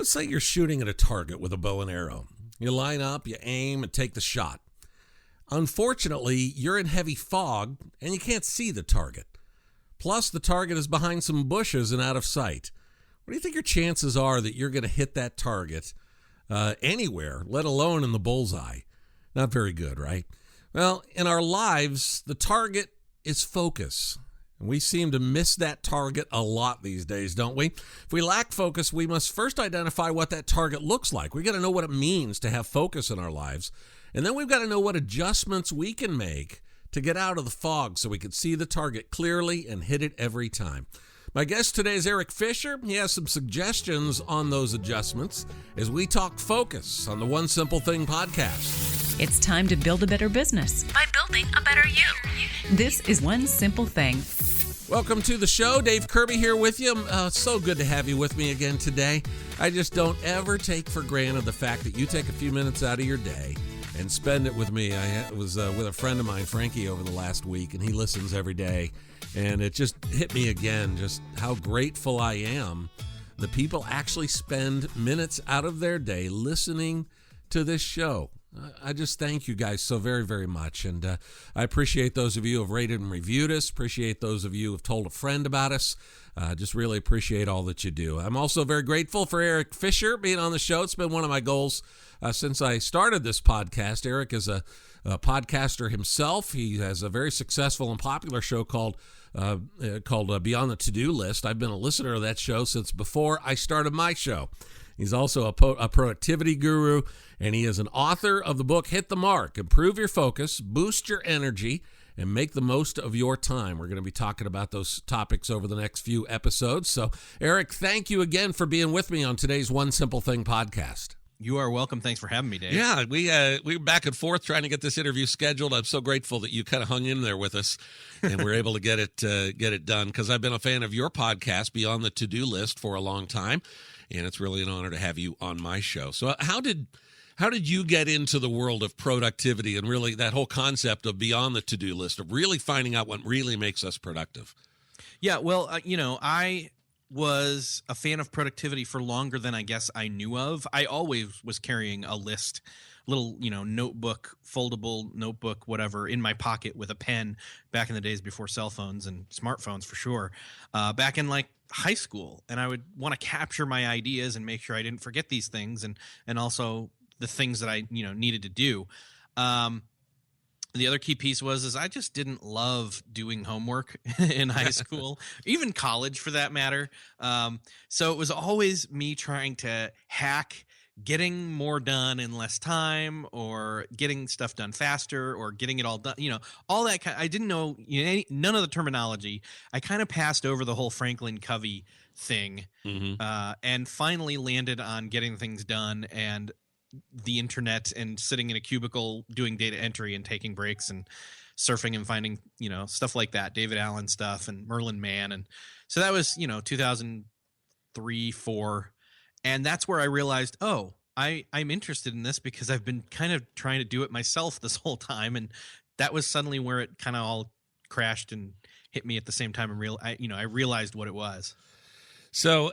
Let's say you're shooting at a target with a bow and arrow. You line up, you aim, and take the shot. Unfortunately, you're in heavy fog, and you can't see the target. Plus, the target is behind some bushes and out of sight. What do you think your chances are that you're going to hit that target anywhere, let alone in the bullseye? Not very good, right? Well, in our lives, the target is focus. And we seem to miss that target a lot these days, don't we? If we lack focus, we must first identify what that target looks like. We got to know what it means to have focus in our lives. And then we've got to know what adjustments we can make to get out of the fog so we can see the target clearly and hit it every time. My guest today is Erik Fisher. He has some suggestions on those adjustments as we talk focus on the One Simple Thing podcast. It's time to build a better business by building a better you. This is One Simple Thing. Welcome to the show. Dave Kirby here with you. So good to have you with me again today. I just don't ever take for granted the fact that you take a few minutes out of your day and spend it with me. I was with a friend of mine, Frankie, over the last week, and he listens every day. And it just hit me again, just how grateful I am that people actually spend minutes out of their day listening to this show. I just thank you guys so very, very much. And I appreciate those of you who have rated and reviewed us. Appreciate those of you who have told a friend about us. Just really appreciate all that you do. I'm also very grateful for Erik Fisher being on the show. It's been one of my goals since I started this podcast. Erik is a podcaster himself. He has a very successful and popular show called Beyond the To-Do List. I've been a listener of that show since before I started my show. He's also a productivity guru, and he is an author of the book, Hit the Mark, Improve Your Focus, Boost Your Energy, and Make the Most of Your Time. We're going to be talking about those topics over the next few episodes. So, Erik, thank you again for being with me on today's One Simple Thing podcast. You are welcome. Thanks for having me, Dave. Yeah, we were back and forth trying to get this interview scheduled. I'm so grateful that you kind of hung in there with us, and we're able to get it done, because I've been a fan of your podcast, Beyond the To-Do List, for a long time, and it's really an honor to have you on my show. So how did you get into the world of productivity and really that whole concept of beyond the to-do list, of really finding out what really makes us productive? Yeah, well, I was a fan of productivity for longer than I guess I knew of. I always was carrying a list, little, notebook, foldable notebook, whatever, in my pocket with a pen back in the days before cell phones and smartphones, for sure, back in like high school. And I would want to capture my ideas and make sure I didn't forget these things, and also the things that I, needed to do. The other key piece was I just didn't love doing homework in high school, even college for that matter. So it was always me trying to hack getting more done in less time, or getting stuff done faster, or getting it all done, all that kind. I didn't know none of the terminology. I kind of passed over the whole Franklin Covey thing, and finally landed on getting things done and the internet, and sitting in a cubicle doing data entry and taking breaks and surfing and finding, stuff like that, David Allen stuff and Merlin Mann. And so that was, 2003, 4. And that's where I realized, I'm interested in this, because I've been kind of trying to do it myself this whole time. And that was suddenly where it kind of all crashed and hit me at the same time. And I realized what it was. So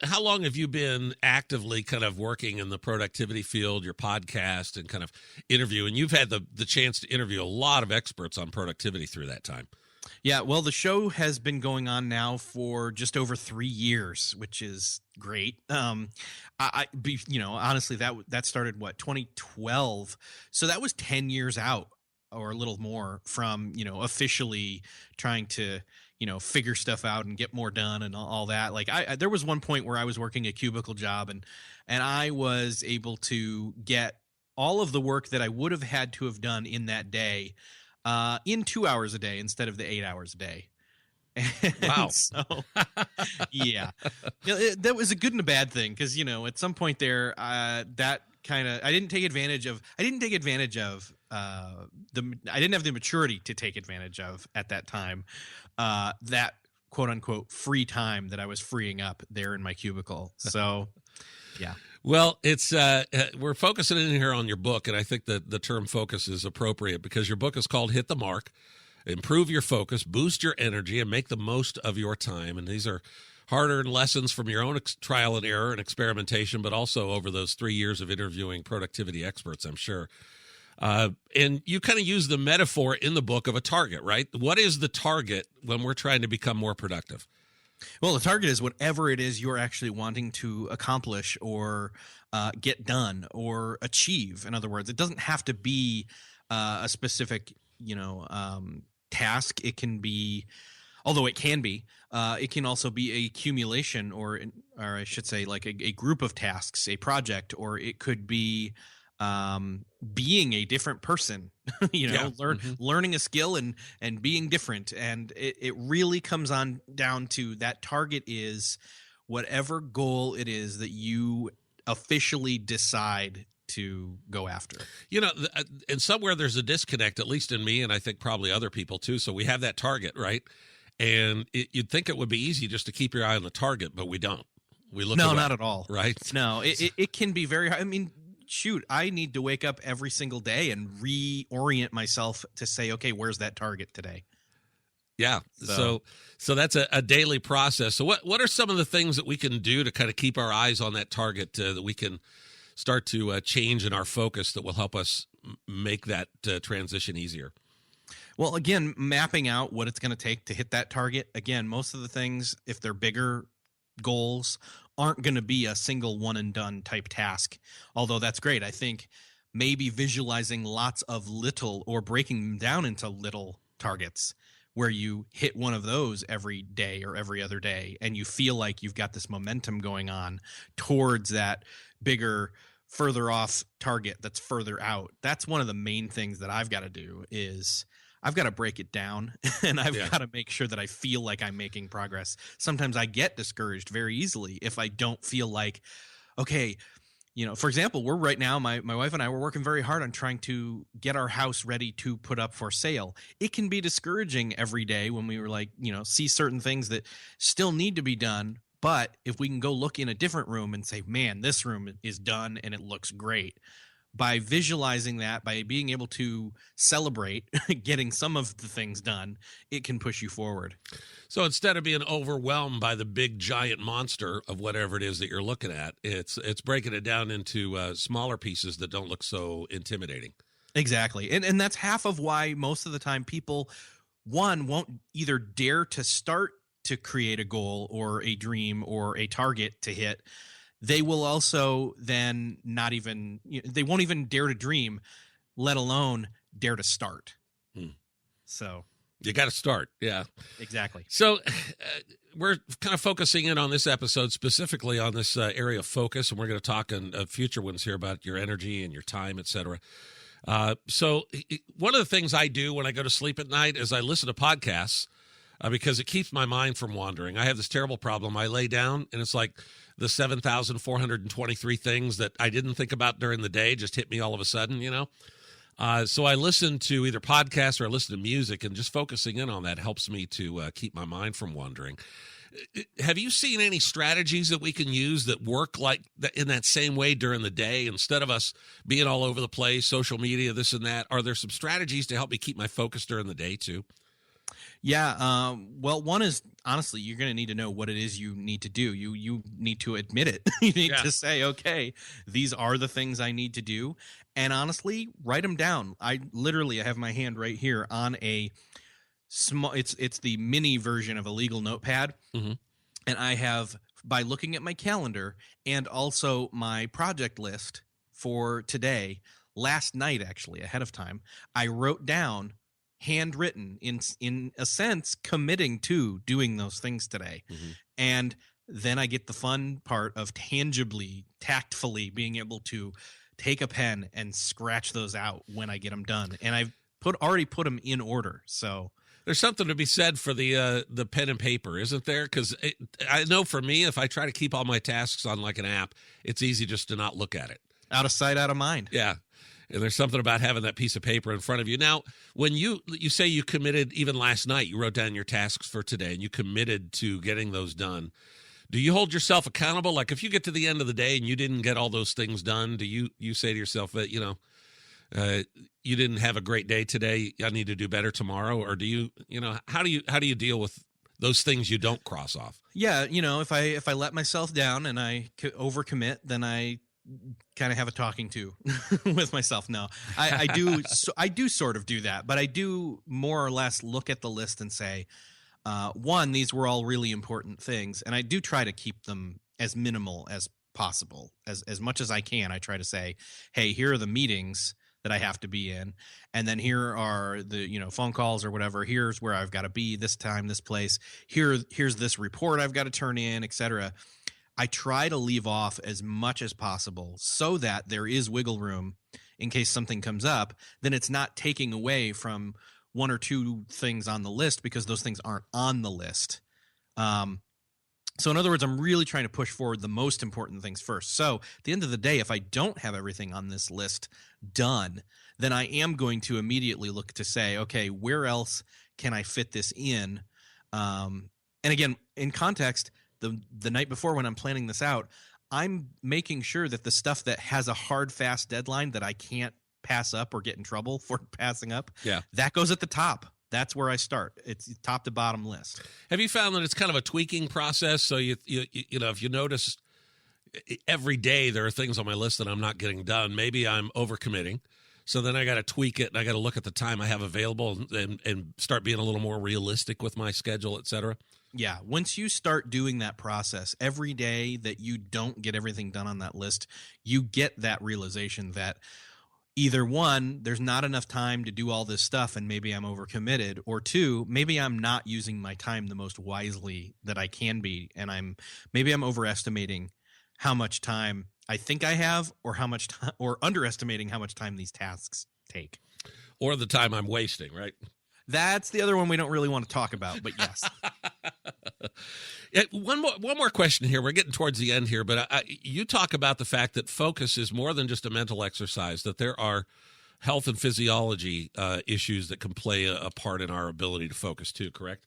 how long have you been actively kind of working in the productivity field, your podcast, and kind of interviewing? You've had the chance to interview a lot of experts on productivity through that time. Yeah, well, the show has been going on now for just over 3 years, which is great. Honestly, that started 2012. So that was 10 years out, or a little more, from, officially trying to, figure stuff out and get more done and all that. Like there was one point where I was working a cubicle job, and I was able to get all of the work that I would have had to have done in that day in 2 hours a day instead of the 8 hours a day. Wow. So, yeah, that was a good and a bad thing, because, at some point there, that kind of, I didn't have the maturity to take advantage of at that time, that quote unquote free time that I was freeing up there in my cubicle. So, yeah. Well, it's we're focusing in here on your book, and I think that the term focus is appropriate, because your book is called Hit the Mark, Improve Your Focus, Boost Your Energy, and Make the Most of Your Time. And these are hard-earned lessons from your own trial and error and experimentation, but also over those 3 years of interviewing productivity experts, I'm sure. And you kind of use the metaphor in the book of a target, right? What is the target when we're trying to become more productive? Well, the target is whatever it is you're actually wanting to accomplish or get done or achieve. In other words, it doesn't have to be a specific, task. It can be, although it can be, it can also be a accumulation or I should say like a group of tasks, a project, or it could be being a different person, learning a skill and being different. And it really comes on down to that target is whatever goal it is that you officially decide to go after. And somewhere there's a disconnect, at least in me, and I think probably other people too. So we have that target, right? And you'd think it would be easy just to keep your eye on the target, but we don't. We look away, not at all. Right? No, it can be very hard. I mean, shoot, I need to wake up every single day and reorient myself to say, okay, where's that target today? Yeah. So that's a daily process. So what are some of the things that we can do to kind of keep our eyes on that target that we can start to change in our focus that will help us make that transition easier? Well, again, mapping out what it's going to take to hit that target. Again, most of the things, if they're bigger goals, aren't going to be a single one and done type task. Although that's great. I think maybe visualizing lots of little or breaking them down into little targets where you hit one of those every day or every other day and you feel like you've got this momentum going on towards that bigger, further off target that's further out. That's one of the main things that I've got to do is I've got to break it down and I've got to make sure that I feel like I'm making progress. Sometimes I get discouraged very easily if I don't feel like, okay, for example, we're right now, my wife and I were working very hard on trying to get our house ready to put up for sale. It can be discouraging every day when we were like, see certain things that still need to be done. But if we can go look in a different room and say, man, this room is done and it looks great. By visualizing that, by being able to celebrate getting some of the things done, it can push you forward. So instead of being overwhelmed by the big giant monster of whatever it is that you're looking at, it's breaking it down into smaller pieces that don't look so intimidating. Exactly. And that's half of why most of the time people, one, won't either dare to start to create a goal or a dream or a target to hit. They will also then not even, they won't even dare to dream, let alone dare to start. So you got to start. Yeah, exactly. So we're kind of focusing in on this episode specifically on this area of focus, and we're going to talk in future ones here about your energy and your time, et cetera. So one of the things I do when I go to sleep at night is I listen to podcasts because it keeps my mind from wandering. I have this terrible problem. I lay down and it's like the 7,423 things that I didn't think about during the day just hit me all of a sudden, So I listen to either podcasts or I listen to music, and just focusing in on that helps me to keep my mind from wandering. Have you seen any strategies that we can use that work like that in that same way during the day? Instead of us being all over the place, social media, this and that, are there some strategies to help me keep my focus during the day too? Yeah. Well, one is, honestly, you're going to need to know what it is you need to do. You need to admit it. You need to say, okay, these are the things I need to do. And honestly, write them down. I have my hand right here on a small, it's the mini version of a legal notepad. Mm-hmm. And I have, by looking at my calendar and also my project list for today, last night, actually, ahead of time, I wrote down handwritten in a sense committing to doing those things today. Mm-hmm. And then I get the fun part of tangibly, tactfully being able to take a pen and scratch those out when I get them done. And I've already put them in order. So there's something to be said for the pen and paper, isn't there? Because I know for me, if I try to keep all my tasks on like an app, it's easy just to not look at it. Out of sight, out of mind. Yeah. And there's something about having that piece of paper in front of you. Now, when you say you committed, even last night, you wrote down your tasks for today and you committed to getting those done. Do you hold yourself accountable? Like if you get to the end of the day and you didn't get all those things done, do you say to yourself that, you didn't have a great day today, I need to do better tomorrow? Or do you, how do you deal with those things you don't cross off. Yeah, if I let myself down and I overcommit, then I kind of have a talking to with myself. No, I do. I do sort of do that, but I do more or less look at the list and say, one, these were all really important things, and I do try to keep them as minimal as possible. As much as I can, I try to say, hey, here are the meetings that I have to be in, and then here are the phone calls or whatever. Here's where I've got to be this time, this place. Here's this report I've got to turn in, etc. I try to leave off as much as possible so that there is wiggle room in case something comes up. Then it's not taking away from one or two things on the list because those things aren't on the list. So in other words, I'm really trying to push forward the most important things first. So at the end of the day, if I don't have everything on this list done, then I am going to immediately look to say, okay, where else can I fit this in? And again, in context, the night before when I'm planning this out, I'm making sure that the stuff that has a hard, fast deadline that I can't pass up or get in trouble for passing up, that goes at the top. That's where I start. It's top to bottom list. Have you found that it's kind of a tweaking process? So you if you notice every day there are things on my list that I'm not getting done, maybe I'm overcommitting. So then I got to tweak it and I got to look at the time I have available and start being a little more realistic with my schedule, et cetera. Yeah. Once you start doing that process, every day that you don't get everything done on that list, you get that realization that either one, there's not enough time to do all this stuff and maybe I'm overcommitted, or two, maybe I'm not using my time the most wisely that I can be, and I'm overestimating how much time I think I have, or how much time, or underestimating how much time these tasks take, or the time I'm wasting. Right. That's the other one we don't really want to talk about, but yes. One more question here. We're getting towards the end here, but you talk about the fact that focus is more than just a mental exercise, that there are health and physiology issues that can play a part in our ability to focus too, correct?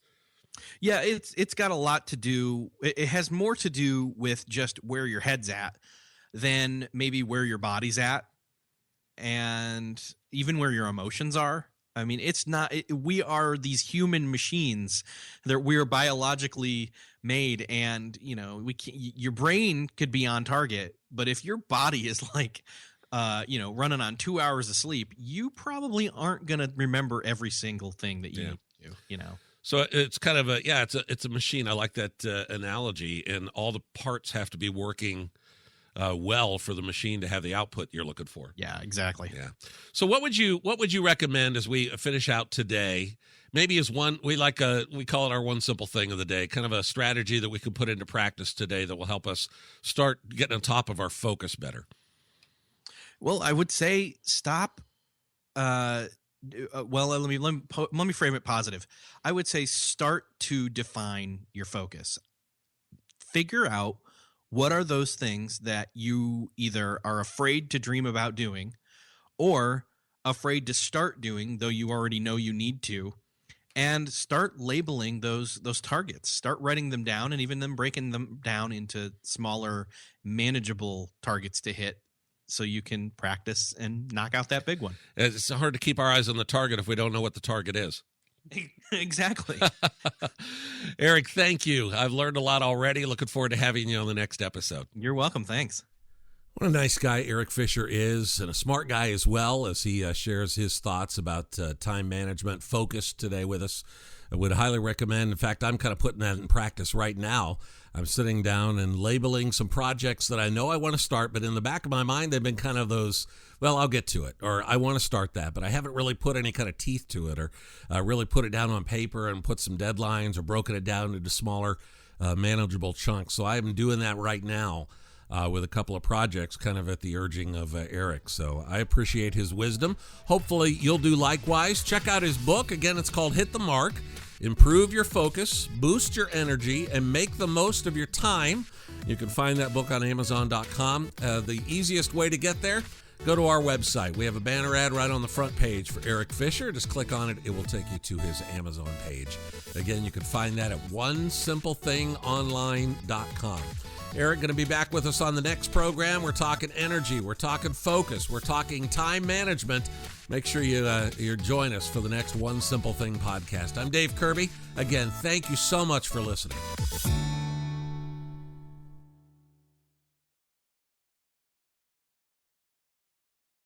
Yeah, it's got a lot to do. It has more to do with just where your head's at than maybe where your body's at, and even where your emotions are. I mean, we are these human machines that we are biologically made, and your brain could be on target, but if your body is like, running on 2 hours of sleep, you probably aren't going to remember every single thing that you need to. So it's kind of it's a machine. I like that analogy, and all the parts have to be working well for the machine to have the output you're looking for. Yeah, exactly. Yeah. So what would you recommend as we finish out today? Maybe as we call it our one simple thing of the day, kind of a strategy that we can put into practice today that will help us start getting on top of our focus better. Well, I would say stop. Let me frame it positive. I would say start to define your focus. Figure out what are those things that you either are afraid to dream about doing or afraid to start doing, though you already know you need to, and start labeling those targets. Start writing them down, and even then breaking them down into smaller, manageable targets to hit so you can practice and knock out that big one. It's hard to keep our eyes on the target if we don't know what the target is. Exactly. Erik, thank you. I've learned a lot already. Looking forward to having you on the next episode. You're welcome. Thanks. What a nice guy Erik Fisher is, and a smart guy as well, as he shares his thoughts about time management, focus today with us. I would highly recommend. In fact, I'm kind of putting that in practice right now. I'm sitting down and labeling some projects that I know I want to start, but in the back of my mind, they've been kind of those, well, I'll get to it, or I want to start that, but I haven't really put any kind of teeth to it, or really put it down on paper and put some deadlines or broken it down into smaller, manageable chunks. So I'm doing that right now with a couple of projects, kind of at the urging of Erik. So I appreciate his wisdom. Hopefully you'll do likewise. Check out his book. Again, it's called Hit the Mark. Improve your focus, boost your energy, and make the most of your time. You can find that book on Amazon.com. The easiest way to get there, go to our website. We have a banner ad right on the front page for Erik Fisher. Just click on it. It will take you to his Amazon page. Again, you can find that at onesimplething.online.com. Erik going to be back with us on the next program. We're talking energy. We're talking focus. We're talking time management. Make sure you join us for the next One Simple Thing podcast. I'm Dave Kirby. Again, thank you so much for listening.